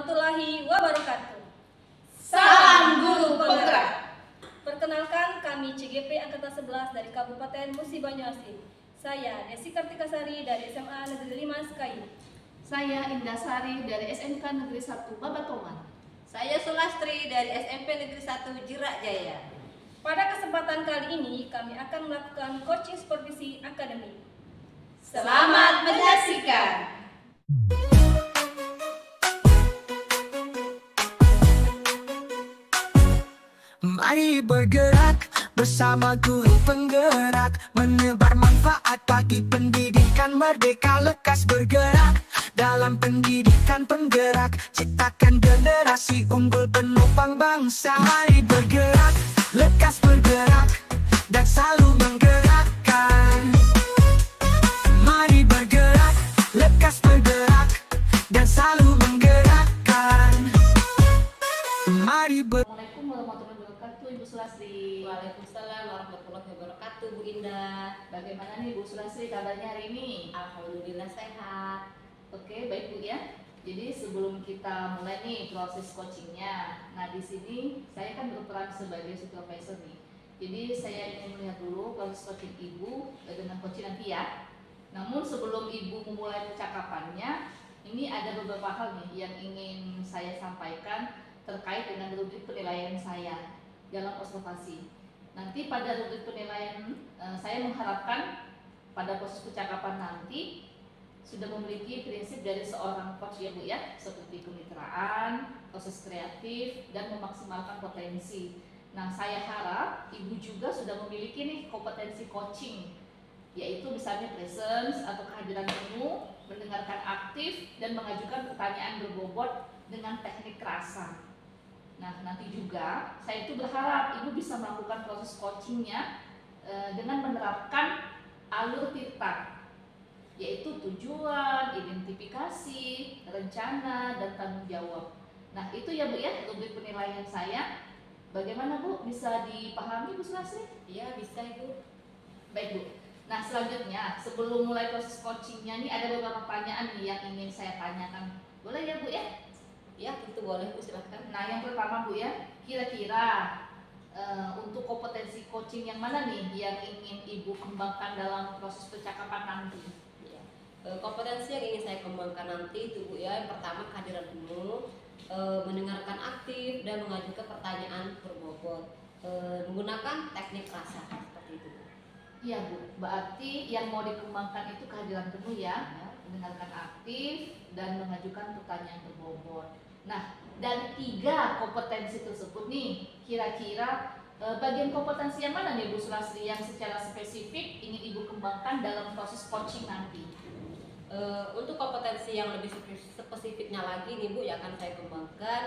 warahmatullahi wabarakatuh. Salam Guru Penggerak. Perkenalkan, kami CGP Angkatan 11 dari Kabupaten Musi Banyuasin. Saya Desi Kartikasari dari SMA Negeri 5 Sekayu. Saya Indah Sari dari SMK Negeri 1 Babatoman. Saya Sulastri dari SMP Negeri 1 Jerak Jaya. Pada kesempatan kali ini, kami akan melakukan coaching supervisi akademik. Selamat menyaksikan. Mari bergerak bersama guru penggerak, menebar manfaat bagi pendidikan merdeka. Lekas bergerak dalam pendidikan penggerak, ciptakan generasi unggul penopang bangsa. Mari bergerak, lekas bergerak, dan selalu menggerakkan. Mari bergerak, lekas bergerak, dan selalu menggerakkan. Mari bergerak. Assalamualaikum warahmatullahi wabarakatuh, Ibu Sulastri. Waalaikumsalam warahmatullahi wabarakatuh, Bu Indah. Bagaimana nih Bu Sulastri kabarnya hari ini? Alhamdulillah sehat. Oke, baik Bu ya. Jadi sebelum kita mulai nih proses coachingnya, nah di sini saya kan berperan sebagai supervisor nih. Jadi saya ingin melihat dulu proses coaching Ibu dengan coaching nanti ya. Namun sebelum Ibu memulai percakapannya, ini ada beberapa hal nih yang ingin saya sampaikan terkait dengan rubrik penilaian saya dalam observasi. Nanti pada rubrik penilaian saya mengharapkan pada proses percakapan nanti sudah memiliki prinsip dari seorang coach ya Bu ya, seperti kemitraan, proses kreatif, dan memaksimalkan potensi. Nah saya harap Ibu juga sudah memiliki nih kompetensi coaching, yaitu misalnya presence atau kehadiran penuh, mendengarkan aktif, dan mengajukan pertanyaan berbobot dengan teknik rasa. Nah nanti juga saya itu berharap Ibu bisa melakukan proses coachingnya dengan menerapkan alur tirta, yaitu tujuan, identifikasi, rencana, dan tanggung jawab. Nah itu ya Bu ya rubrik penilaian saya. Bagaimana Bu, bisa dipahami Bu Sulastri? Iya bisa Ibu. Baik Bu. Nah selanjutnya sebelum mulai proses coachingnya nih ada beberapa pertanyaan nih yang ingin saya tanyakan. Boleh ya Bu ya? Ya tentu boleh Bu, silahkan. Nah yang pertama Bu ya, kira-kira untuk kompetensi coaching yang mana nih yang ingin Ibu kembangkan dalam proses percakapan nanti? Ya. Kompetensi yang ingin saya kembangkan nanti itu Bu ya, yang pertama kehadiran penuh, mendengarkan aktif, dan mengajukan pertanyaan berbobot, menggunakan teknik rasa seperti itu Bu. Iya Bu, berarti yang mau dikembangkan itu kehadiran penuh ya, mendengarkan aktif, dan mengajukan pertanyaan berbobot. Nah, dari 3 kompetensi tersebut nih, kira-kira bagian kompetensi yang mana nih Bu Sulastri yang secara spesifik ingin Ibu kembangkan dalam proses coaching nanti? Untuk kompetensi yang lebih spesifiknya lagi nih Bu, yang akan saya kembangkan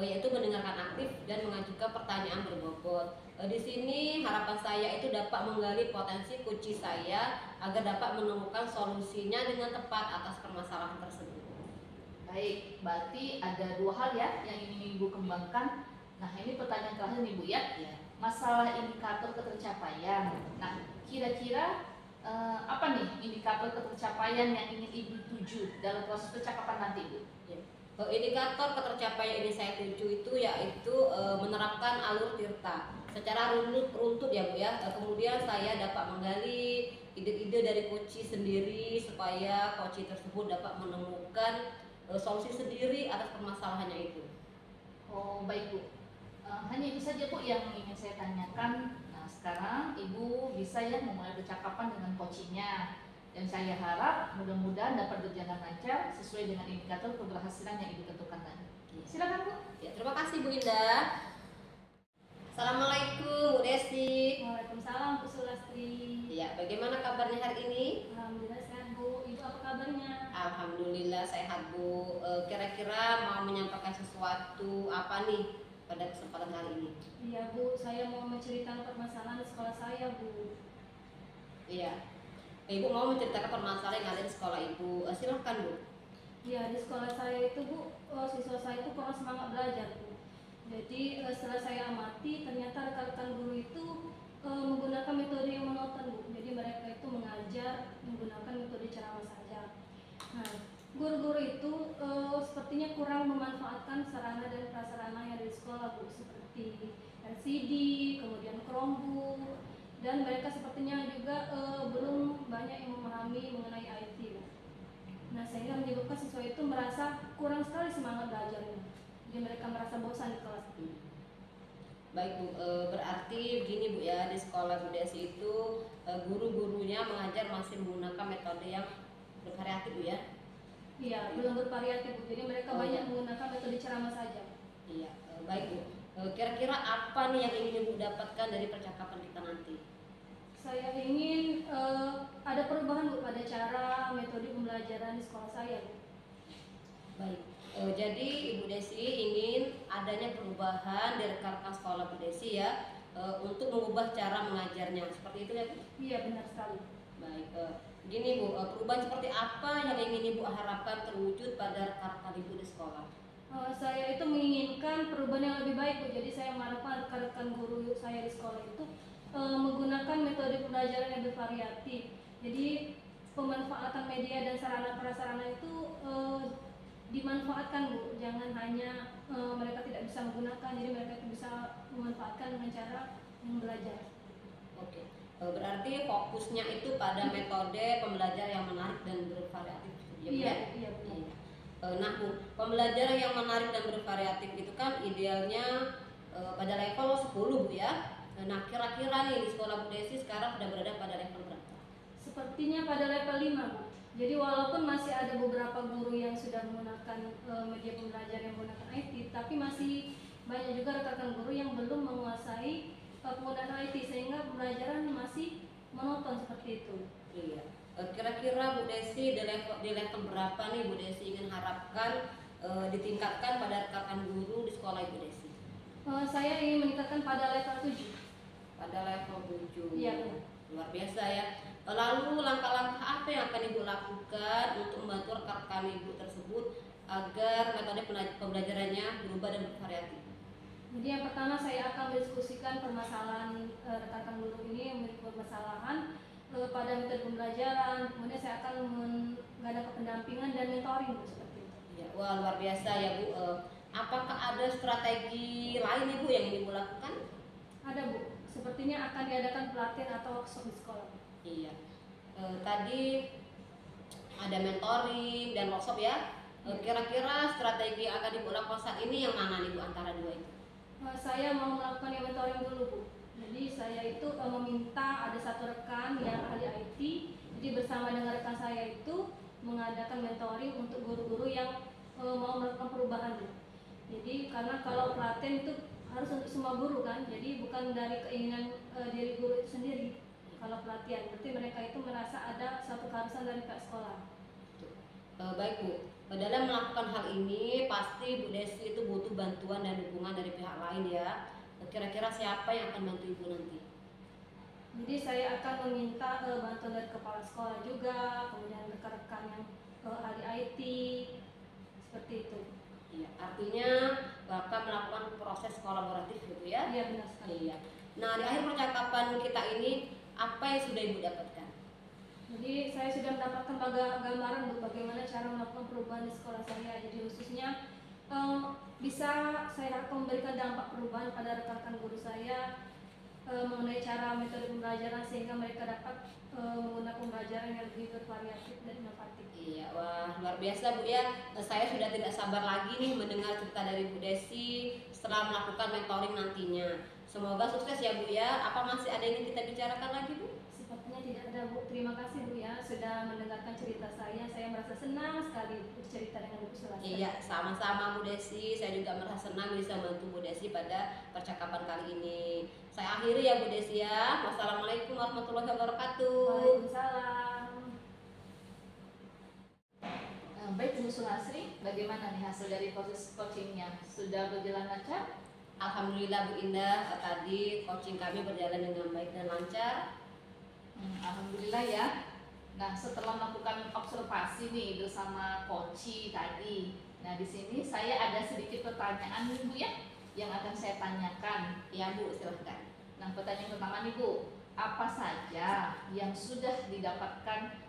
yaitu mendengarkan aktif dan mengajukan pertanyaan berbobot. Di sini harapan saya itu dapat menggali potensi kunci saya agar dapat menemukan solusinya dengan tepat atas permasalahan tersebut. Baik, berarti ada 2 hal ya yang ingin Ibu kembangkan. Nah ini pertanyaan terakhir nih Bu ya, masalah indikator ketercapaian. Nah kira-kira apa nih indikator ketercapaian yang ingin Ibu tuju dalam proses percakapan nanti Bu? Indikator ketercapaian ini saya tuju itu yaitu menerapkan alur tirta secara runtut ya Bu ya. Kemudian saya dapat menggali ide-ide dari coach sendiri supaya coach tersebut dapat menemukan solusi sendiri atas permasalahannya itu. Oh baik Bu, hanya itu saja Bu yang ingin saya tanyakan. Nah sekarang Ibu bisa ya memulai percakapan dengan coachingnya, dan saya harap mudah-mudahan dapat berjalan lancar sesuai dengan indikator keberhasilan yang Ibu tentukan tadi. Silakan Bu. Ya, terima kasih Bu Indah. Assalamualaikum Bu Desi. Waalaikumsalam Bu Sulastri. Ya, bagaimana kabarnya hari ini? Alhamdulillah sehat Bu. Ibu apa kabarnya? Alhamdulillah sehat Bu. Kira-kira mau menyampaikan sesuatu apa nih pada kesempatan kali ini? Iya Bu, saya mau menceritakan permasalahan di sekolah saya Bu. Iya. Ibu mau menceritakan permasalahan yang ada di sekolah Ibu. Silahkan Bu. Iya, di sekolah saya itu Bu, siswa saya itu kurang semangat belajar Bu. Jadi setelah saya amati, ternyata rekan-rekan guru itu menggunakan metode yang monoton Bu. Jadi mereka itu mengajar menggunakan metode ceramah saja. Nah, guru-guru itu sepertinya kurang memanfaatkan memanfaatkan sarana dan prasarana yang ada di sekolah, Bu, seperti LCD, kemudian Chromebook, dan mereka sepertinya juga belum banyak yang memahami mengenai IT, Bu. Nah, sehingga menyebabkan siswa itu merasa kurang sekali semangat belajarnya. Jadi mereka merasa bosan di kelas. Baik Bu, berarti begini Bu ya, di sekolah Bu Desi itu guru-gurunya mengajar masih menggunakan metode yang bervariatif Bu ya? Iya, belum bervariatif, Bu. Jadi mereka Oh, banyak iya. menggunakan metode ceramah saja. Iya, baik Bu. Kira-kira apa nih yang ingin Ibu dapatkan dari percakapan kita nanti? Saya ingin ada perubahan, Bu, pada cara metode pembelajaran di sekolah saya, Bu. Baik, jadi Ibu Desi ingin adanya perubahan dari rekan-rekan sekolah Bu Desi ya, untuk mengubah cara mengajarnya, seperti itu ya Bu? Iya, benar sekali. Baik, gini Bu, perubahan seperti apa yang ingin Ibu harapkan terwujud pada rekan-rekan Ibu di sekolah? Saya itu menginginkan perubahan yang lebih baik, Bu. Jadi saya mengharapkan rekan-rekan guru saya di sekolah itu menggunakan metode pembelajaran yang bervariatif. Jadi pemanfaatan media dan sarana prasarana itu dimanfaatkan, Bu. Jangan hanya mereka tidak bisa menggunakan, jadi mereka itu bisa memanfaatkan dengan cara yang belajar. Oke, berarti fokusnya itu pada metode pembelajaran yang menarik dan bervariatif, ya Bu Iya, ya? iya, benar. Iya. Nah Bu, pembelajaran yang menarik dan bervariatif itu kan idealnya pada level 10 Bu ya. Nah kira-kira nih di sekolah Bu Desi sekarang sudah berada pada level berapa? Sepertinya pada level 5, Bu. Jadi walaupun masih ada beberapa guru yang sudah menggunakan media pembelajaran yang menggunakan IT, tapi masih banyak juga rekan-rekan guru yang belum menguasai penggunaan IT, sehingga pembelajaran masih monoton seperti itu. Iya. Kira-kira Bu Desi di level berapa nih Bu Desi ingin harapkan ditingkatkan pada rekan guru di sekolah Ibu Desi? Saya ingin meningkatkan pada level 7. Pada level 7. Iya, benar. Luar biasa ya. Lalu langkah-langkah apa yang akan Ibu lakukan untuk membantu rekan-rekan Ibu tersebut agar metode pembelajarannya berubah dan bervariatif? Jadi yang pertama saya akan mendiskusikan permasalahan rekan-rekan guru ini yang memiliki permasalahan pada metode pembelajaran. Kemudian saya akan mengadakan pendampingan dan mentoring, Bu, seperti itu. Ya, wah luar biasa ya Bu. Apakah ada strategi lain Ibu yang ingin Ibu lakukan? Ada, Bu. Sepertinya akan diadakan pelatihan atau workshop di sekolah. Iya. Tadi ada mentoring dan workshop ya. Kira-kira strategi yang akan Ibu lakukan saat ini yang mana nih Bu antara dua itu? Saya mau melakukan yang mentoring dulu, Bu. Jadi saya itu meminta ada satu rekan yang ahli IT. Jadi bersama dengan rekan saya itu mengadakan mentoring untuk guru-guru yang mau melakukan perubahan, Bu. Jadi karena kalau pelatihan itu harus untuk semua guru kan, jadi bukan dari keinginan diri guru itu sendiri. Kalau pelatihan, berarti mereka itu merasa ada satu keharusan dari pihak sekolah. Baik Bu, dalam melakukan hal ini pasti Bu Desi itu butuh bantuan dan dukungan dari pihak lain ya. Kira-kira siapa yang akan bantu Ibu nanti? Jadi saya akan meminta bantuan dari kepala sekolah juga, kemudian rekan-rekan yang ahli IT, seperti itu. Iya, artinya akan melakukan proses kolaboratif gitu ya? Iya, benar sekali. Iya. Nah di akhir percakapan kita ini apa yang sudah Ibu dapatkan? Jadi saya sudah mendapatkan gambaran, Bu, bagaimana cara melakukan perubahan di sekolah saya. Jadi khususnya bisa saya harapkan memberikan dampak perubahan pada rekan-rekan guru saya mengenai cara metode pembelajaran sehingga mereka dapat menggunakan pembelajaran yang lebih bervariatif dan inovatif. Iya, wah luar biasa Bu ya. Saya sudah tidak sabar lagi nih mendengar cerita dari Bu Desi setelah melakukan mentoring nantinya. Semoga sukses ya Bu ya. Apa masih ada yang ingin kita bicarakan lagi Bu? Sepertinya tidak ada, Bu. Terima kasih, Bu, ya sudah mendengarkan cerita saya. Saya merasa senang sekali bercerita dengan Bu Sulastri. Iya, sama-sama Bu Desi. Saya juga merasa senang bisa membantu Bu Desi pada percakapan kali ini. Saya akhiri ya Bu Desi ya. Wassalamualaikum warahmatullahi wabarakatuh. Waalaikumsalam. Baik Bu Sulastri, bagaimana nih hasil dari proses coachingnya? Sudah berjalan lancar? Alhamdulillah Bu Indah, tadi coaching kami berjalan dengan baik dan lancar. Alhamdulillah ya. Nah, setelah melakukan observasi nih bersama coach tadi, nah di sini saya ada sedikit pertanyaan nih Bu ya, yang akan saya tanyakan. Ya Bu, silahkan. Nah, pertanyaan pertama nih Bu, apa saja yang sudah didapatkan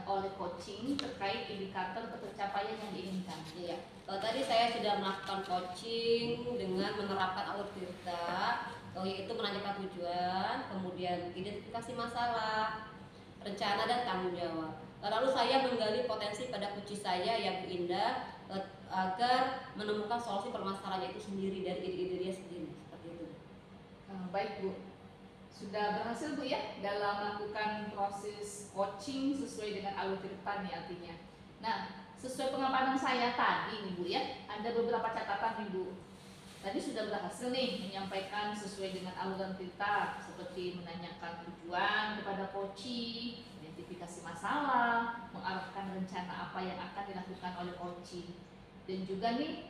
oleh coaching terkait indikator pencapaian yang diinginkan? Iya, tadi saya sudah sudah melakukan coaching dengan menerapkan alur tirta, yaitu menanyakan tujuan, kemudian identifikasi masalah, rencana dan tanggung jawab. Lalu saya menggali potensi pada coach saya yang Bu Indah agar menemukan solusi permasalahannya itu sendiri dari ide-ide dia sendiri, seperti itu. Baik Bu, sudah berhasil Bu ya dalam melakukan proses coaching sesuai dengan alur tirta nih artinya. Nah, sesuai pengamanan saya tadi nih Bu ya, ada beberapa catatan nih Bu. Tadi sudah berhasil nih menyampaikan sesuai dengan aluran tirta, seperti menanyakan tujuan kepada coaching, identifikasi masalah, mengarahkan rencana apa yang akan dilakukan oleh coaching. Dan juga nih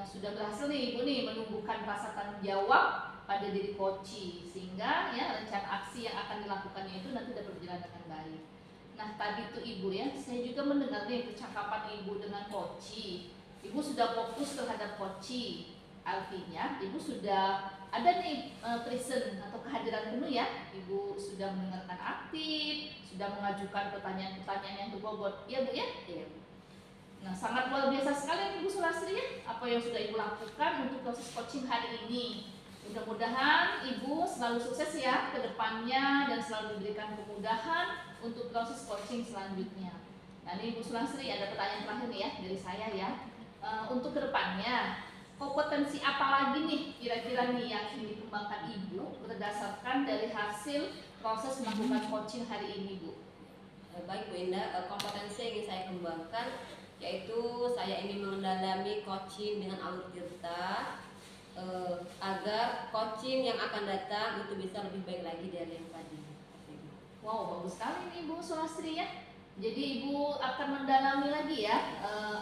sudah berhasil nih Ibu nih menumbuhkan rasa tanggung jawab pada diri coaching, sehingga ya rencana aksi yang akan dilakukannya itu nanti dapat berjalan dengan baik. Nah tadi tuh Ibu ya, saya juga mendengar nih percakapan Ibu dengan coaching. Ibu sudah fokus terhadap coaching. Artinya Ibu sudah ada nih present atau kehadiran penuh ya. Ibu sudah mendengarkan aktif, sudah mengajukan pertanyaan-pertanyaan yang berbobot. Ya Bu ya? Iya. Nah sangat luar biasa sekali Ibu Sulastri ya, apa yang sudah Ibu lakukan untuk proses coaching hari ini. Mudah-mudahan Ibu selalu sukses ya ke depannya dan selalu diberikan kemudahan untuk proses coaching selanjutnya. Nah ini Ibu Sulastri ada pertanyaan terakhir nih ya dari saya ya. Untuk ke depannya kompetensi apa lagi nih kira-kira nih yang ingin dikembangkan Ibu berdasarkan dari hasil proses melakukan coaching hari ini Bu? Baik Bu Indah, kompetensi yang ingin saya kembangkan yaitu saya ingin mendalami coaching dengan alur tirta agar coaching yang akan datang itu bisa lebih baik lagi dari yang tadi. Wow, bagus sekali nih Bu Sulastri ya. Jadi Ibu akan mendalami lagi ya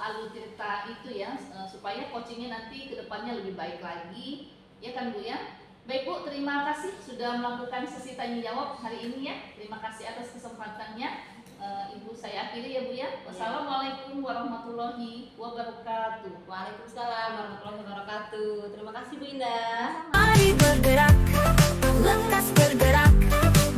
alur tirta itu ya supaya coachingnya nanti ke depannya lebih baik lagi, ya kan Bu ya. Baik Bu, terima kasih sudah melakukan sesi tanya jawab hari ini ya. Terima kasih atas kesempatannya. Ibu saya akhiri ya Bu ya. Wassalamualaikum warahmatullahi wabarakatuh. Waalaikumsalam warahmatullahi wabarakatuh. Terima kasih Bu Indah. Mari bergerak, lekas bergerak,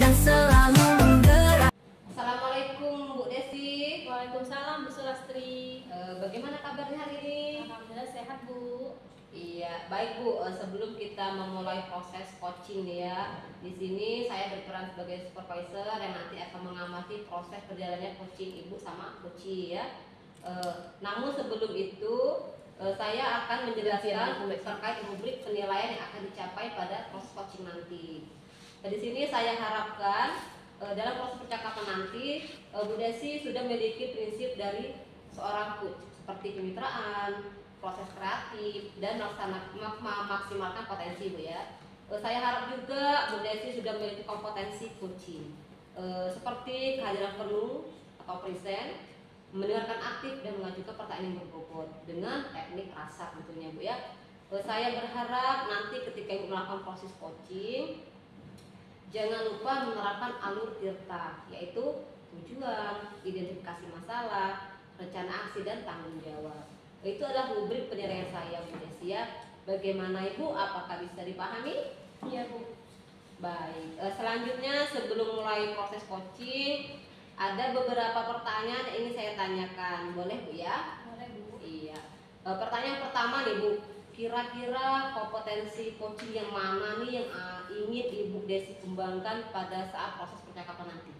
dan selalu menggerak. Assalamualaikum Bu Desi. Waalaikumsalam Bu Sulastri. Bagaimana kabarnya hari ini? Alhamdulillah sehat Bu. Iya, baik Bu. Sebelum kita memulai proses coaching nih ya, di sini saya berperan sebagai supervisor yang nanti akan mengamati proses berjalannya coaching Ibu sama coachee ya. Namun sebelum itu saya akan menjelaskan terkait rubrik penilaian yang akan dicapai pada proses coaching nanti. Di sini saya harapkan dalam proses percakapan nanti Bu Desi sudah memiliki prinsip dari seorang coach seperti kemitraan, proses kreatif, dan memaksimalkan potensi Bu ya. Saya harap juga Bu Desi sudah memiliki kompetensi coaching seperti kehadiran penuh atau present, mendengarkan aktif dan mengajukan pertanyaan yang berbobot dengan teknik rasa tentunya Bu ya. Saya berharap nanti ketika Ibu melakukan proses coaching jangan lupa menerapkan alur tirta, yaitu tujuan, identifikasi masalah, rencana aksi, dan tanggung jawab. Itu adalah rubrik penilaian saya Bu Desi ya. Bagaimana Ibu? Apakah bisa dipahami? Iya Bu. Baik. Selanjutnya sebelum mulai proses coaching ada beberapa pertanyaan yang ingin saya tanyakan. Boleh Bu ya? Boleh Bu. Iya. Pertanyaan pertama nih Bu. Kira-kira kompetensi coaching yang mana nih yang ingin Ibu Desi kembangkan pada saat proses percakapan nanti?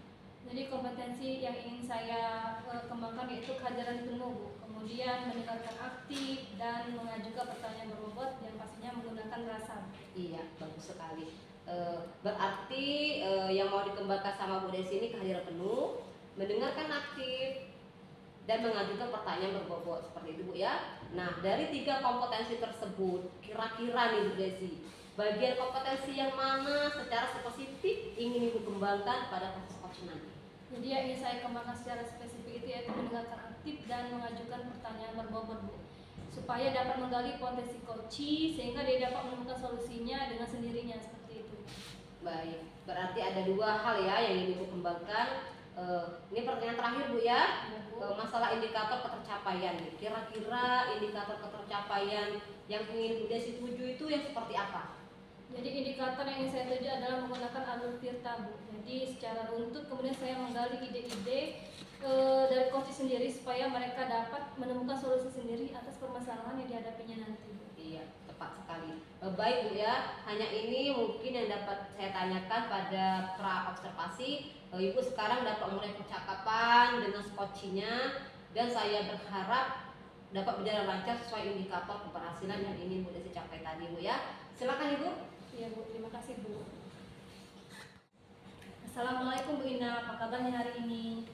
Jadi kompetensi yang ingin saya kembangkan yaitu kehadiran penuh Bu. Kemudian mendengarkan aktif dan mengajukan pertanyaan berbobot yang pastinya menggunakan rasa. Iya, bagus sekali. Berarti yang mau dikembangkan sama Bu Desi ini kehadiran penuh, mendengarkan aktif, dan mengajukan pertanyaan berbobot seperti itu Bu ya. Nah dari 3 kompetensi tersebut kira-kira nih Bu Desi, bagian kompetensi yang mana secara spesifik ingin Ibu kembangkan pada proses coaching nanti? Jadi yang ingin saya kembangkan secara spesifik itu yaitu mendengarkan aktif dan mengajukan pertanyaan berbobot Bu, supaya dapat menggali potensi coaching sehingga dia dapat menemukan solusinya dengan sendirinya seperti itu. Baik, berarti ada 2 hal ya yang ingin Ibu kembangkan. Ini pertanyaan terakhir Bu ya. Masalah indikator ketercapaian nih. Kira-kira indikator ketercapaian yang ingin Bu Desi tuju itu yang seperti apa? Jadi indikator yang ingin saya tuju adalah menggunakan alur Tirta, Bu. Jadi secara runtut kemudian saya menggali ide-ide dari coach sendiri supaya mereka dapat menemukan solusi sendiri atas permasalahan yang dihadapinya nanti, Bu. Iya, tepat sekali. Baik Bu ya, hanya ini mungkin yang dapat saya tanyakan pada pra observasi. Ibu sekarang dapat mulai percakapan dengan skocinya dan saya berharap dapat berjalan lancar sesuai indikator keberhasilan yang ingin Bu Desi capai tadi Bu ya. Silakan Ibu. Iya, Bu, terima kasih, Bu. Assalamualaikum Bu Indah, apa kabarnya hari ini?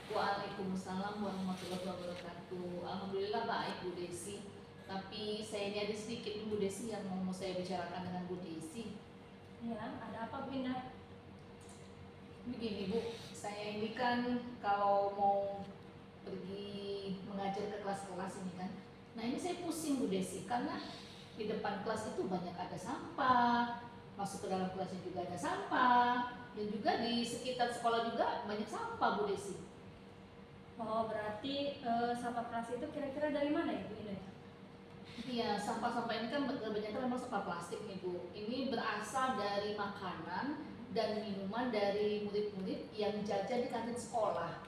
Waalaikumsalam warahmatullahi wabarakatuh. Alhamdulillah baik Bu Desi. Tapi saya ini ada sedikit Bu Desi yang mau saya bicarakan dengan Bu Desi. Ya, ada apa Bu Indah? Begini Bu, saya ini kan kalau mau pergi mengajar ke kelas-kelas ini kan, nah ini saya pusing Bu Desi karena di depan kelas itu banyak ada sampah, masuk ke dalam kelasnya juga ada sampah, dan juga di sekitar sekolah juga banyak sampah Bu Desi. Oh, berarti sampah plastik itu kira-kira dari mana ya Bu Indah? Iya, sampah-sampah ini kan kebanyakan memang sampah plastik nih Bu. Ini berasal dari makanan dan minuman dari murid-murid yang jajan di kantin sekolah.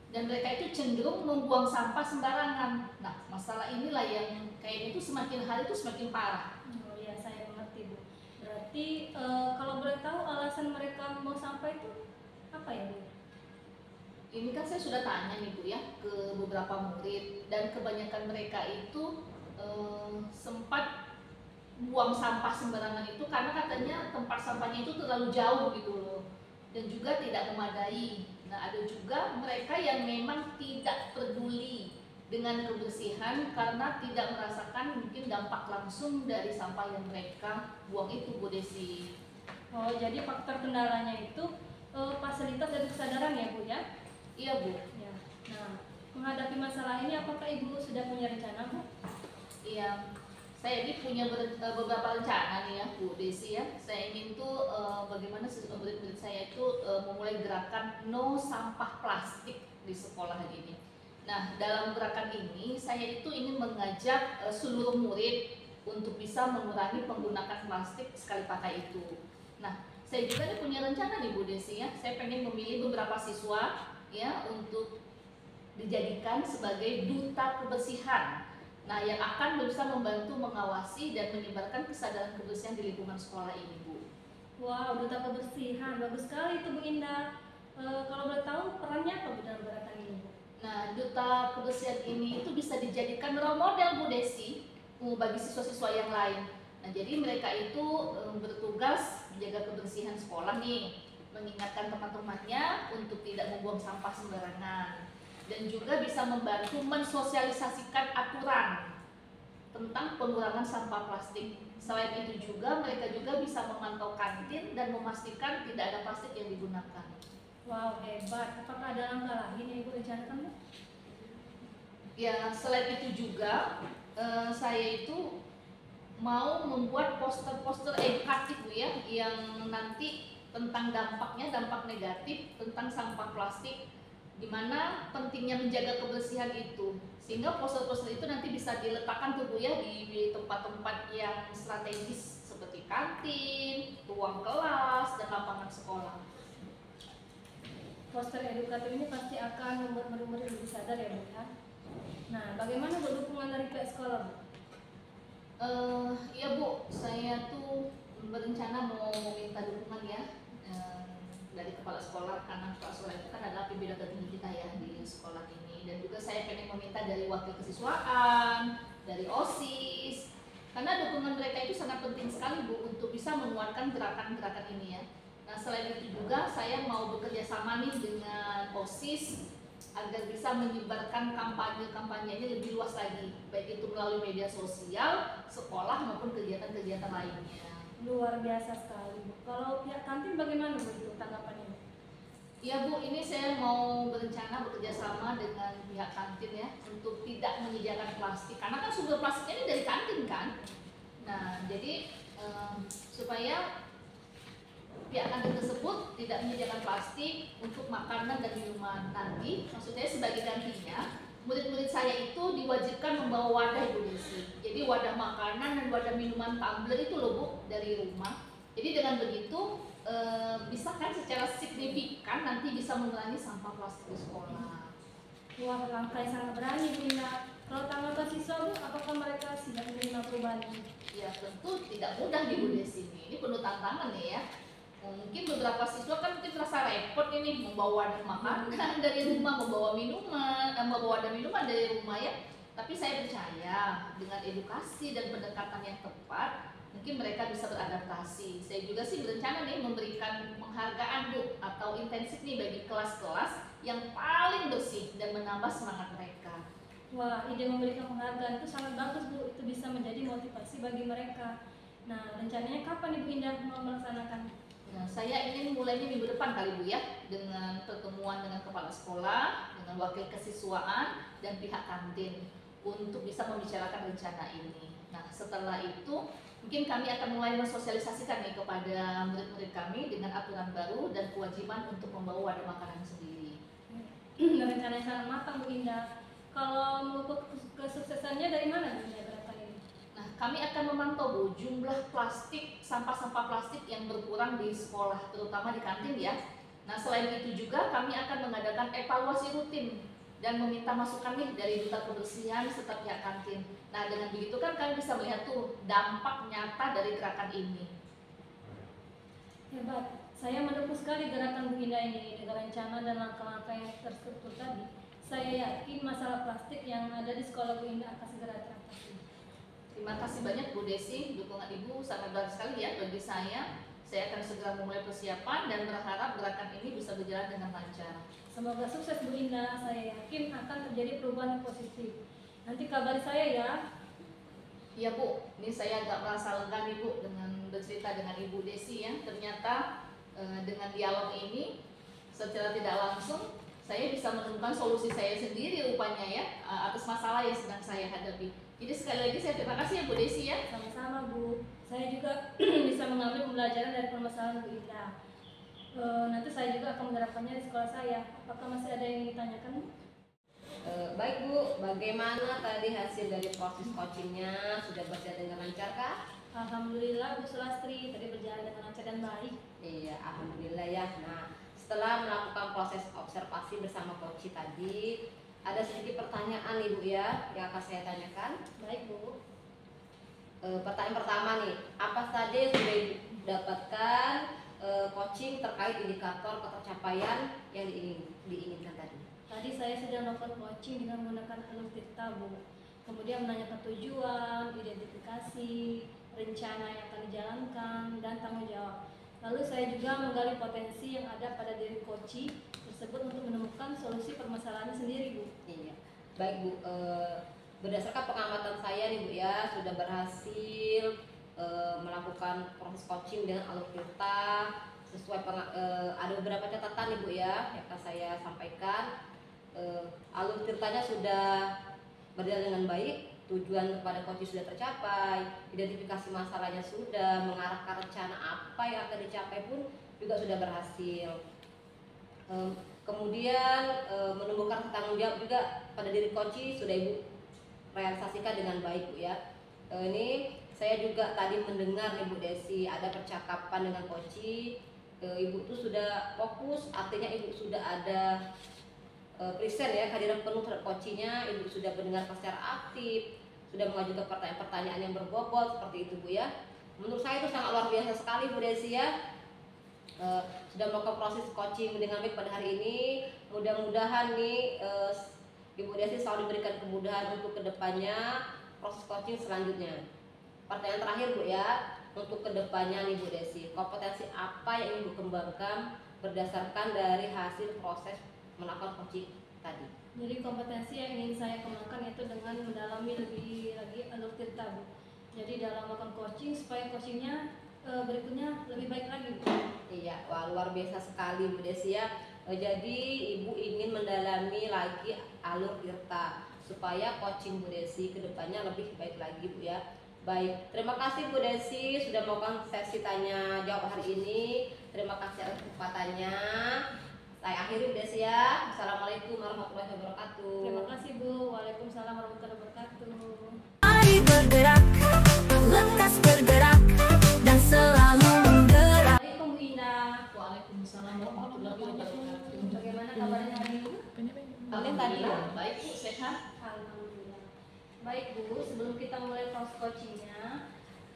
Dan mereka itu cenderung membuang sampah sembarangan. Nah, masalah inilah yang kayaknya itu semakin hari itu semakin parah. Oh iya, saya mengerti Bu. Berarti kalau boleh tahu alasan mereka mau sampah itu apa ya Bu? Ini kan saya sudah tanya nih Bu ya ke beberapa murid dan kebanyakan mereka itu sempat buang sampah sembarangan itu karena katanya tempat sampahnya itu terlalu jauh gitu loh dan juga tidak memadai. Nah, ada juga mereka yang memang tidak peduli dengan kebersihan karena tidak merasakan mungkin dampak langsung dari sampah yang mereka buang itu Bu Desi. Oh, jadi faktor kendalanya itu fasilitas dan kesadaran ya Bu ya? Iya Bu. Ya. Nah, menghadapi masalah ini apakah Ibu sudah punya rencana Bu? Iya, saya ini punya beberapa rencana nih ya Bu Desi ya. Saya ingin tuh bagaimana murid-murid saya itu memulai gerakan no sampah plastik di sekolah ini. Nah, dalam gerakan ini saya itu ingin mengajak seluruh murid untuk bisa mengurangi penggunaan plastik sekali pakai itu. Nah, saya juga nih punya rencana nih Bu Desi ya. Saya pengen memilih beberapa siswa ya untuk dijadikan sebagai duta kebersihan. Nah, yang akan bisa membantu mengawasi dan menyebarkan kesadaran kebersihan di lingkungan sekolah ini, Bu. Wow, duta kebersihan, bagus sekali itu Bu Indah. Kalau boleh tahu perannya apa Bu dalam gerakan ini Bu? Nah, duta kebersihan ini itu bisa dijadikan role model Bu Desi bagi siswa-siswa yang lain. Nah, jadi mereka itu bertugas menjaga kebersihan sekolah nih, mengingatkan teman-temannya untuk tidak membuang sampah sembarangan. Dan juga bisa membantu mensosialisasikan aturan tentang pengurangan sampah plastik. Selain itu juga mereka juga bisa memantau kantin dan memastikan tidak ada plastik yang digunakan. Wow, hebat. Apakah ada langkah lain yang Ibu rencanakan Bu? Ya, selain itu juga saya itu mau membuat poster-poster edukatif Bu ya, yang nanti tentang dampaknya, dampak negatif tentang sampah plastik, di mana pentingnya menjaga kebersihan itu, sehingga poster-poster itu nanti bisa diletakkan tuh Bu ya di tempat-tempat yang strategis seperti kantin, ruang kelas, dan lapangan sekolah. Poster edukatif ini pasti akan membuat murid-murid lebih sadar ya Bu ya. Nah, bagaimana Bu dukungan dari pihak sekolah Bu? Iya Bu, saya tuh berencana mau meminta dukungan ya dari kepala sekolah, karena kepala sekolah itu kan adalah pimpinan tertinggi kita ya di sekolah ini. Dan juga saya pengen meminta dari wakil kesiswaan, dari OSIS, karena dukungan mereka itu sangat penting sekali Bu untuk bisa menguatkan gerakan-gerakan ini ya. Nah, selain itu juga saya mau bekerja sama nih dengan OSIS agar bisa menyebarkan kampanye-kampanyenya lebih luas lagi, baik itu melalui media sosial, sekolah maupun kegiatan-kegiatan lainnya. Luar biasa sekali Bu. Kalau pihak kantin bagaimana Bu itu tanggapannya? Iya Bu, ini saya mau berencana bekerja sama dengan pihak kantin ya untuk tidak menyediakan plastik, karena kan sumber plastiknya ini dari kantin kan. Nah, jadi supaya pihak kantin tersebut tidak menyediakan plastik untuk makanan dan minuman nanti, maksudnya sebagai gantinya murid-murid saya itu diwajibkan membawa wadah Bu Desi. Jadi wadah makanan dan wadah minuman tumbler itu loh Bu dari rumah. Jadi dengan begitu bisa kan secara signifikan nanti bisa mengurangi sampah plastik di sekolah. Wah, langkah yang sangat berani Bu Indah. Kalau tanggapan siswa Bu, apakah mereka sudah menerima perubahan ini? Ya tentu tidak mudah di Bu Desi ini penuh tantangan nih ya. Mungkin beberapa siswa kan mungkin merasa repot ini membawa wadah makanan dari rumah, membawa wadah minuman dari rumah ya. Tapi saya percaya dengan edukasi dan pendekatan yang tepat, mungkin mereka bisa beradaptasi. Saya juga sih berencana nih memberikan penghargaan Bu atau intensif nih bagi kelas-kelas yang paling bersih dan menambah semangat mereka. Wah, ide memberikan penghargaan itu sangat bagus Bu. Itu bisa menjadi motivasi bagi mereka. Nah, rencananya kapan Ibu Indah mau melaksanakan? Nah, saya ingin mulainya minggu depan kali Bu ya, dengan pertemuan dengan kepala sekolah, dengan wakil kesiswaan dan pihak kantin untuk bisa membicarakan rencana ini. Nah, setelah itu mungkin kami akan mulai mensosialisasikan nih kepada murid-murid kami dengan aturan baru dan kewajiban untuk membawa wadah makanan sendiri. Rencana yang sangat matang Bu Indah. Kalau mengukur kesuksesannya dari mana Bu Indah gerakan ini? Nah, kami akan memantau Bu jumlah plastik, sampah-sampah plastik yang berkurang di sekolah, terutama di kantin ya. Nah, selain itu juga kami akan mengadakan evaluasi rutin dan meminta masukan nih dari duta kebersihan serta pihak kantin. Nah, dengan begitu kan kami bisa melihat tuh dampak nyata dari gerakan ini. Hebat. Saya mendukung sekali gerakan Bu Indah ini dengan rencana dan langkah-langkah yang terstruktur tadi. Saya yakin masalah plastik yang ada di sekolah Bu Indah akan segera teratasi. Terima kasih banyak Bu Desi, dukungan Ibu sangat bagus sekali ya bagi saya. Saya akan segera memulai persiapan dan berharap gerakan ini bisa berjalan dengan lancar. Semoga sukses Bu Indah. Saya yakin akan terjadi perubahan yang positif. Nanti kabari saya ya. Iya Bu, ini saya agak merasa lega nih Bu dengan bercerita dengan Ibu Desi ya. Ternyata dengan dialog ini secara tidak langsung saya bisa menemukan solusi saya sendiri rupanya ya atas masalah yang sedang saya hadapi. Jadi sekali lagi saya terima kasih ya Bu Desi ya. Sama-sama Bu. Saya juga bisa mengambil pembelajaran dari permasalahan Bu Indah. Nanti saya juga akan menerapkannya di sekolah saya. Apakah masih ada yang ingin ditanyakan? Baik Bu, bagaimana tadi hasil dari proses coachingnya? Sudah berjalan dengan lancar kah? Alhamdulillah Bu Sulastri, tadi berjalan dengan lancar dan baik. Iya, alhamdulillah ya. Nah, setelah melakukan proses observasi bersama coach tadi, ada sedikit pertanyaan nih Bu ya yang akan saya tanyakan. Baik Bu. Pertanyaan pertama nih, apa saja yang sudah Ibu dapatkan coaching terkait indikator ketercapaian yang diinginkan tadi? Tadi saya sudah melakukan coaching dengan menggunakan alur tirta Bu. Kemudian menanyakan tujuan, identifikasi, rencana yang akan dijalankan, dan tanggung jawab. Lalu saya juga menggali potensi yang ada pada diri coaching tersebut untuk menemukan solusi permasalahannya sendiri Bu. Iya, baik Bu. Berdasarkan pengamatan saya nih Bu ya, sudah berhasil melakukan proses coaching dengan alur tirta sesuai ada beberapa catatan nih Bu ya yang akan saya sampaikan. Alur tirtanya sudah berjalan dengan baik, tujuan kepada coaching sudah tercapai, identifikasi masalahnya sudah, mengarahkan rencana apa yang akan dicapai pun juga sudah berhasil. Kemudian menumbuhkan tanggung jawab juga pada diri coaching sudah Ibu realisasikan dengan baik Bu ya. Ini saya juga tadi mendengar nih Bu Desi ada percakapan dengan coaching. Ibu tuh sudah fokus, artinya Ibu sudah ada present ya, kehadiran penuh terhadap coachingnya. Ibu sudah mendengarkan secara aktif, sudah mengajukan pertanyaan-pertanyaan yang berbobot seperti itu Bu ya. Menurut saya itu sangat luar biasa sekali Bu Desi ya. Sudah melakukan proses coaching dengan baik pada hari ini. Mudah-mudahan nih Ibu Desi selalu diberikan kemudahan untuk kedepannya proses coaching selanjutnya. Pertanyaan terakhir Bu ya, untuk kedepannya nih Bu Desi, kompetensi apa yang ingin Ibu kembangkan berdasarkan dari hasil proses melakukan coaching tadi? Jadi kompetensi yang ingin saya kembangkan itu dengan mendalami lebih lagi alur tirta Bu. Jadi dalam melakukan coaching supaya coachingnya berikutnya lebih baik lagi Bu. Iya, wah luar biasa sekali Bu Desi ya. Jadi Ibu ingin mendalami lagi alur tirta supaya coaching Bu Desi kedepannya lebih baik lagi Bu ya. Baik, terima kasih Bu Desi sudah melakukan sesi tanya jawab hari ini. Terima kasih atas kesempatannya. Saya akhiri Bu Desi ya. Assalamualaikum warahmatullahi wabarakatuh. Terima kasih Bu. Waalaikumsalam warahmatullahi wabarakatuh. Mari bergerak tadi ya. Baik Bu, sehat. Alhamdulillah. Baik Bu, sebelum kita mulai proses coachingnya,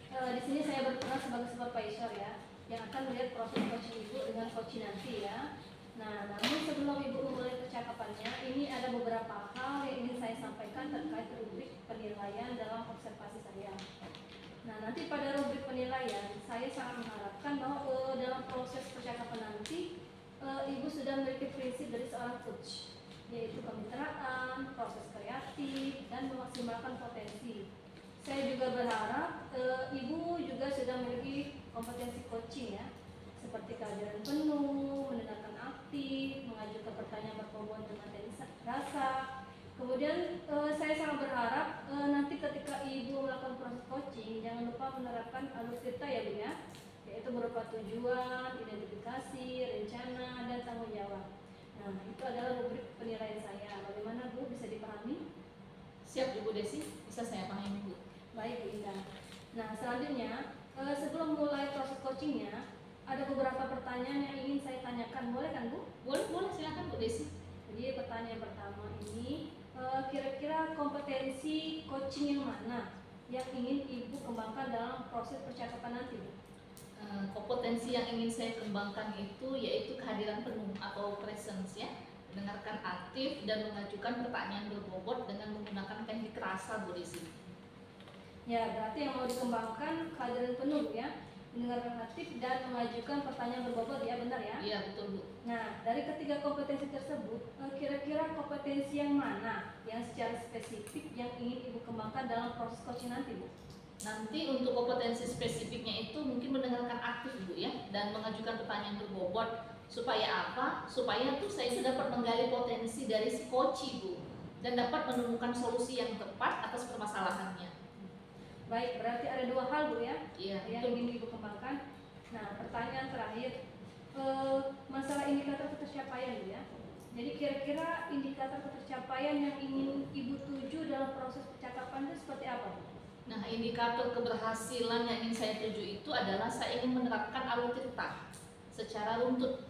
di sini saya berperan sebagai supervisor ya, yang akan melihat proses coaching Ibu dengan coaching nanti ya. Nah, namun sebelum Ibu memulai percakapannya, ini ada beberapa hal yang ingin saya sampaikan terkait rubrik penilaian dalam observasi saya. Nah, nanti pada rubrik penilaian, saya sangat mengharapkan bahwa dalam proses percakapan nanti, Ibu sudah memiliki prinsip dari seorang coach, yaitu kemitraan, proses kreatif, dan memaksimalkan potensi. Saya juga berharap Ibu juga sudah memiliki kompetensi coaching ya, seperti kehadiran penuh, mendengarkan aktif, mengajukan pertanyaan berhubungan dengan teknik rasa. Kemudian saya sangat berharap nanti ketika Ibu melakukan proses coaching, jangan lupa menerapkan alutsista ya Bu ya, yaitu berupa tujuan, identifikasi, rencana, dan tanggung jawab. Nah, itu adalah rubrik penilaian saya. Bagaimana Bu, bisa dipahami? Siap Ibu Desi, bisa saya pahami Bu. Baik Bu Indah. Nah, selanjutnya sebelum mulai proses coachingnya, ada beberapa pertanyaan yang ingin saya tanyakan. Boleh kan Bu? Boleh, silakan Bu Desi. Jadi pertanyaan pertama ini, kira-kira kompetensi coaching yang mana yang ingin Ibu kembangkan dalam proses percakapan nanti Bu? Kompetensi yang ingin saya kembangkan itu yaitu kehadiran penuh atau presence ya, mendengarkan aktif dan mengajukan pertanyaan berbobot dengan menggunakan teknik rasa Bu Desi. Ya, berarti yang mau dikembangkan kehadiran penuh ya, mendengarkan aktif dan mengajukan pertanyaan berbobot ya, benar ya? Iya betul Bu. Nah, dari ketiga kompetensi tersebut, kira-kira kompetensi yang mana yang secara spesifik yang ingin Ibu kembangkan dalam proses coaching nanti Bu? Nanti untuk kompetensi spesifiknya itu mungkin mendengarkan aktif Bu ya, dan mengajukan pertanyaan berbobot. Supaya apa? Supaya tuh saya sudah dapat menggali potensi dari si coach Bu, dan dapat menemukan solusi yang tepat atas permasalahannya. Baik, berarti ada dua hal Bu ya, Iya yang betul. ingin Ibu kembangkan. Nah, pertanyaan terakhir, masalah indikator ketercapaian Bu ya. Jadi kira-kira indikator ketercapaian yang ingin Ibu tuju dalam proses percakapan itu seperti apa Bu? Nah, indikator keberhasilan yang ingin saya tuju itu adalah saya ingin menerapkan alutsista secara runtut.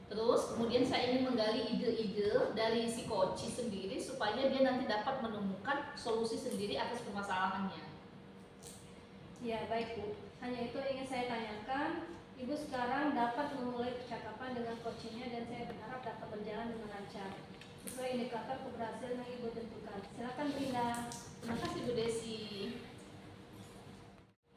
Terus kemudian saya ingin menggali ide-ide dari si coach sendiri supaya dia nanti dapat menemukan solusi sendiri atas permasalahannya. Ya, baik Bu. Hanya itu yang ingin saya tanyakan. Ibu sekarang dapat memulai percakapan dengan coachingnya dan saya berharap dapat berjalan dengan lancar sesuai indikator keberhasilan yang Ibu tentukan. Silakan Bu Indah. Terima kasih Bu Desi.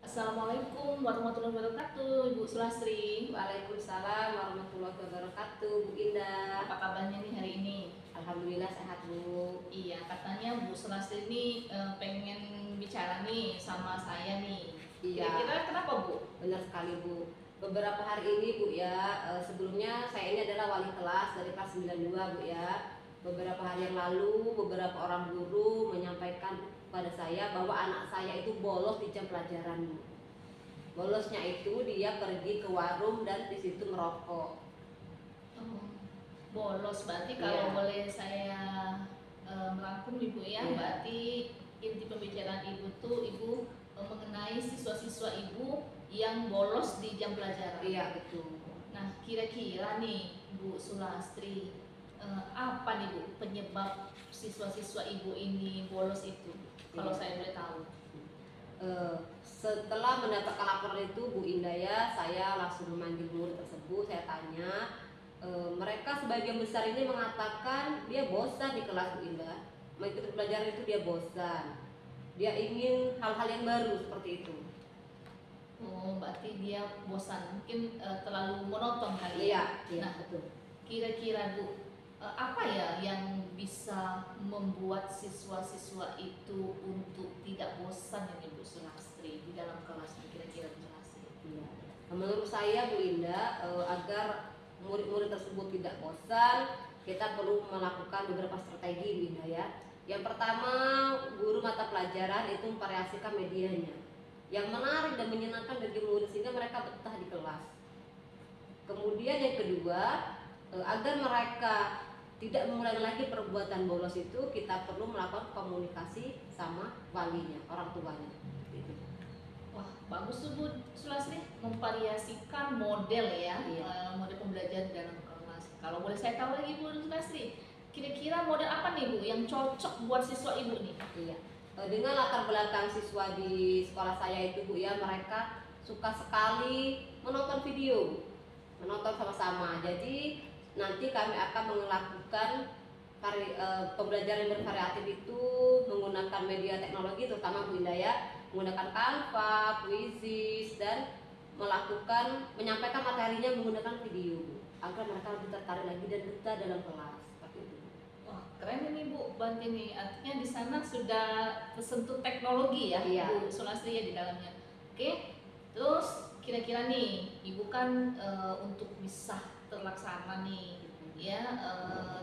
Assalamualaikum warahmatullahi wabarakatuh, Ibu Sulastri. Waalaikumsalam warahmatullahi wabarakatuh, Bu Indah. Apa kabarnya nih hari ini? Alhamdulillah sehat Bu. Iya, katanya Bu Sulastri ini pengen bicara nih sama saya nih. Iya. Kira-kira kenapa Bu? Benar sekali Bu. Beberapa hari ini Bu ya, sebelumnya saya ini adalah wali kelas dari kelas 92 Bu ya. Beberapa hari yang lalu beberapa orang guru menyampaikan pada saya bahwa anak saya itu bolos di jam pelajaran Bu. Bolosnya itu dia pergi ke warung dan di situ merokok. Oh, bolos berarti kalau Iya. boleh saya merangkum Ibu ya, Iya. berarti inti pembicaraan Ibu tuh Ibu mengenai siswa-siswa Ibu yang bolos di jam pelajaran. Iya betul. Nah, kira-kira nih Bu Sulastri, apa nih Bu penyebab siswa-siswa Ibu ini bolos itu? Kalau Iya. saya boleh tahu. Setelah mendapatkan laporan itu Bu Indah ya, saya langsung memanggil murid tersebut. Saya tanya, mereka sebagian besar ini mengatakan dia bosan di kelas Bu Indah. Mengikuti pelajaran itu dia bosan. Dia ingin hal-hal yang baru seperti itu. Oh, berarti dia bosan, mungkin terlalu monoton kali ya. Iya, Nah, betul. kira-kira Bu, apa ya yang bisa membuat siswa-siswa itu untuk tidak bosan ini Bu Sulastri di dalam kelas? Kira-kira jelaskan. Iya. Nah, menurut saya Bu Indah, agar murid-murid tersebut tidak bosan, kita perlu melakukan beberapa strategi Bu Indah ya. Yang pertama, guru mata pelajaran itu memvariasikan medianya yang menarik dan menyenangkan bagi murid sehingga mereka betah di kelas. Kemudian yang kedua, agar mereka tidak mengulangi lagi perbuatan bolos itu, kita perlu melakukan komunikasi sama walinya, orang tuanya. Gitu. Wah, bagus tuh Bu Sulastri, memvariasikan model ya, Iya. model pembelajaran di dalam kelas. Kalau boleh saya tahu lagi Bu Sulastri, kira-kira model apa nih Bu yang cocok buat siswa Ibu nih? Iya. Dengan latar belakang siswa di sekolah saya itu Bu ya, mereka suka sekali menonton video, Bu. Menonton sama-sama. Jadi nanti kami akan melakukan pembelajaran yang bervariatif itu menggunakan media teknologi, terutama Bu Indah ya, menggunakan Canva, Quizzes, dan menyampaikan materinya menggunakan video, Bu, agar mereka lebih tertarik lagi dan betah dalam kelas. Seperti itu. Wah, keren ini Bu, berarti nih artinya di sana sudah tersentuh teknologi ya, Iya. Bu Sulastri ya di dalamnya. Oke, terus kira-kira nih Ibu kan untuk bisa terlaksana nih ya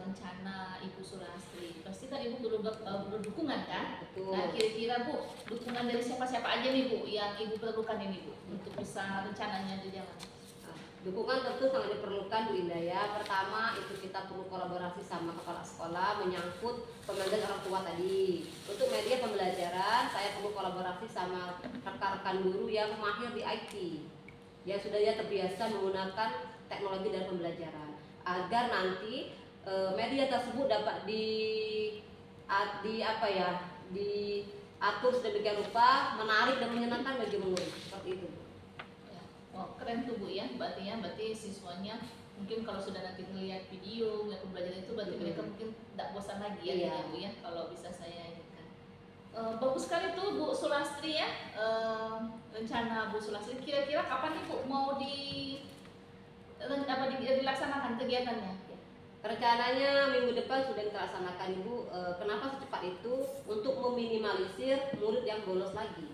rencana Ibu Sulastri, pasti kan Ibu berdukungan kan? Betul. Nah kira-kira Bu, dukungan dari siapa-siapa aja nih Bu yang Ibu perlukan ini Bu untuk bisa rencananya berjalan? Dukungan tentu sangat diperlukan Bu Indah ya. Pertama itu kita perlu kolaborasi sama kepala sekolah menyangkut pembelajaran orang tua tadi. Untuk media pembelajaran saya perlu kolaborasi sama rekan-rekan guru yang mahir di IT, yang sudah ya terbiasa menggunakan teknologi dalam pembelajaran, agar nanti media tersebut dapat diatur sedemikian rupa menarik dan menyenangkan bagi murid. Seperti itu. Oh, keren tuh Bu ya, berarti siswanya mungkin kalau sudah nanti ngelihat video, ngelihat pembelajaran itu berarti mereka mungkin tidak bosan lagi ya, Iya. Bu ya, kalau bisa saya ingatkan. Bagus sekali tuh Bu Sulastri ya, rencana Bu Sulastri. Kira-kira kapan nih Bu mau dilaksanakan kegiatannya? Rencananya minggu depan sudah kita laksanakan Ibu. Kenapa secepat itu? Untuk meminimalisir murid yang bolos lagi.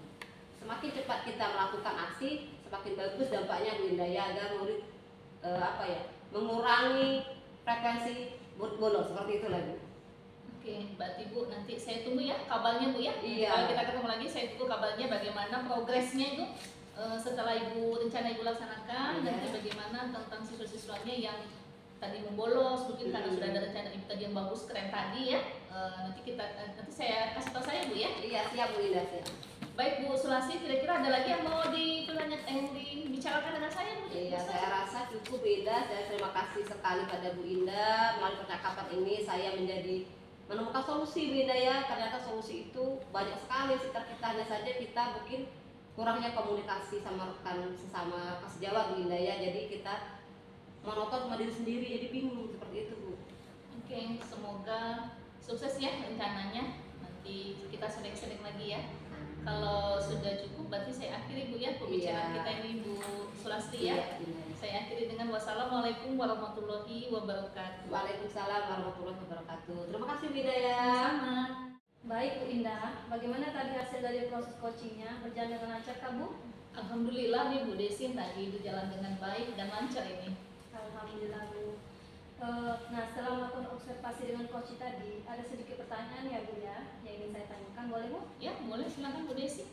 Semakin cepat kita melakukan aksi, semakin bagus dampaknya Bu Indah ya, agar murid mengurangi frekuensi murid bolos, seperti itu lagi. Oke, berarti Bu nanti saya tunggu ya kabarnya Bu ya. Iya. Kalau kita ketemu lagi saya tunggu kabarnya bagaimana progresnya itu setelah rencana Ibu laksanakan. Iya. Nanti bagaimana tentang siswa-siswanya yang tadi membolos mungkin karena sudah ada rencana Ibu tadi yang bagus keren tadi ya. Nanti saya kasih tahu saya Bu ya. Iya siap Bu Indah, siap. Baik Bu Sulastri, kira-kira ada lagi yang mau dibicarakan dengan saya Bu? Iya, saya rasa cukup Bu Indah. Saya terima kasih sekali pada Bu Indah. Melalui percakapan ini saya menemukan solusi Bu Indah ya. Ternyata solusi itu banyak sekali sekitar kita, hanya saja kita mungkin kurangnya komunikasi sama rekan sesama sejawat Bu Indah ya. Jadi kita monoton sama diri sendiri, jadi bingung seperti itu Bu. Oke, semoga sukses ya rencananya. Nanti kita sering-sering lagi ya. Kalau sudah cukup berarti saya akhiri Bu ya pembicaraan Iya. kita ini Bu Sulastri ya. Iya, Indah. Saya akhiri dengan wassalamualaikum warahmatullahi wabarakatuh. Waalaikumsalam warahmatullahi wabarakatuh. Terima kasih Bu Indah ya. Sama. Baik Bu Indah, bagaimana tadi hasil dari proses coachingnya? Berjalan dengan lancar kah Bu? Alhamdulillah nih Bu Desi tadi berjalan dengan baik dan lancar ini. Alhamdulillah Bu. Nah setelah melakukan observasi dengan coach tadi, ada sedikit pertanyaan ya Bu ya, yang ingin saya tanyakan, boleh Bu? Ya, boleh silakan Bu Desi.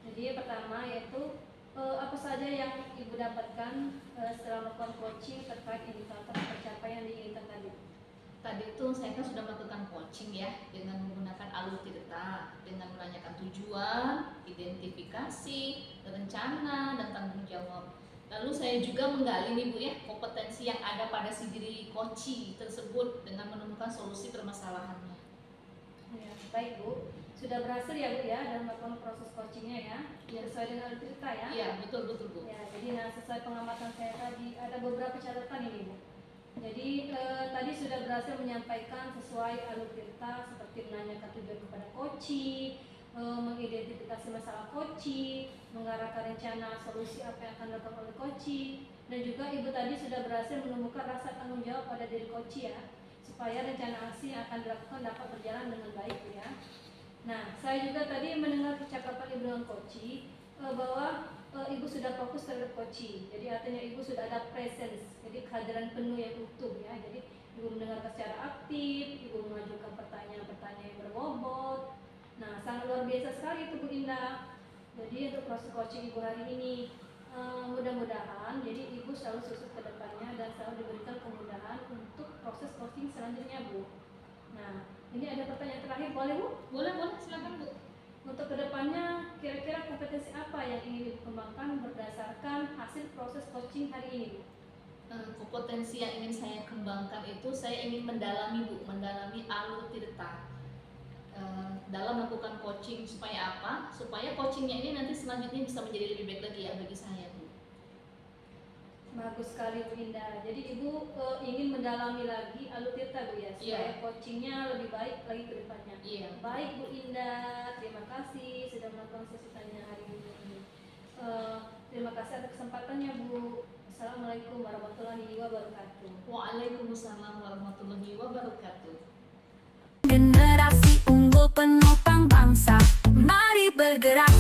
Jadi pertama yaitu apa saja yang Ibu dapatkan setelah melakukan coaching terkait indikator pencapaian yang diinginkan tadi? Tadi itu saya kan sudah melakukan coaching ya dengan menggunakan alur tirta, dengan menanyakan tujuan, identifikasi, rencana, dan tanggung jawab. Lalu saya juga menggali nih Bu ya kompetensi yang ada pada si diri coaching tersebut dengan menemukan solusi permasalahannya. Ya, baik Bu, sudah berhasil ya Bu ya dalam melakukan proses coachingnya ya, sesuai dengan alur cerita ya. Iya betul Bu. Ya, jadi sesuai pengamatan saya tadi ada beberapa catatan ini Bu. Jadi tadi sudah berhasil menyampaikan sesuai alur cerita seperti menanyakan tujuan kepada coaching, mengidentifikasi masalah coaching, mengarahkan rencana solusi apa yang akan dilakukan oleh coaching, dan juga Ibu tadi sudah berhasil menemukan rasa tanggung jawab pada diri coaching ya, supaya rencana aksi yang akan dilakukan dapat berjalan dengan baik ya. Nah, saya juga tadi mendengar percakapan Ibu dengan coaching bahwa Ibu sudah fokus terhadap coaching, jadi artinya Ibu sudah ada presence, jadi kehadiran penuh yang utuh ya. Jadi Ibu mendengarkan secara aktif, Ibu mengajukan pertanyaan-pertanyaan yang berbobot. Nah, sangat luar biasa sekali itu Bu Indah. Jadi untuk proses coaching Ibu hari ini mudah-mudahan jadi Ibu selalu sukses ke depannya dan selalu diberikan kemudahan untuk proses coaching selanjutnya Bu. Nah, ini ada pertanyaan terakhir, boleh Bu? Boleh silakan Bu. Untuk kedepannya kira-kira kompetensi apa yang ingin dikembangkan berdasarkan hasil proses coaching hari ini Bu? Kompetensi yang ingin saya kembangkan itu saya ingin mendalami alur tirta dalam melakukan coaching. Supaya apa? Supaya coachingnya ini nanti selanjutnya bisa menjadi lebih baik lagi ya bagi saya, Bu. Bagus sekali Bu Indah. Jadi Ibu ingin mendalami lagi alur tirta Bu ya, supaya coachingnya lebih baik lagi ke depannya. Iya. Baik Bu Indah, terima kasih sudah melakukan sesi tanya hari ini. Terima kasih atas kesempatannya Bu. Assalamualaikum warahmatullahi wabarakatuh. Waalaikumsalam warahmatullahi wabarakatuh. Generasi unggul penopang bangsa, mari bergerak.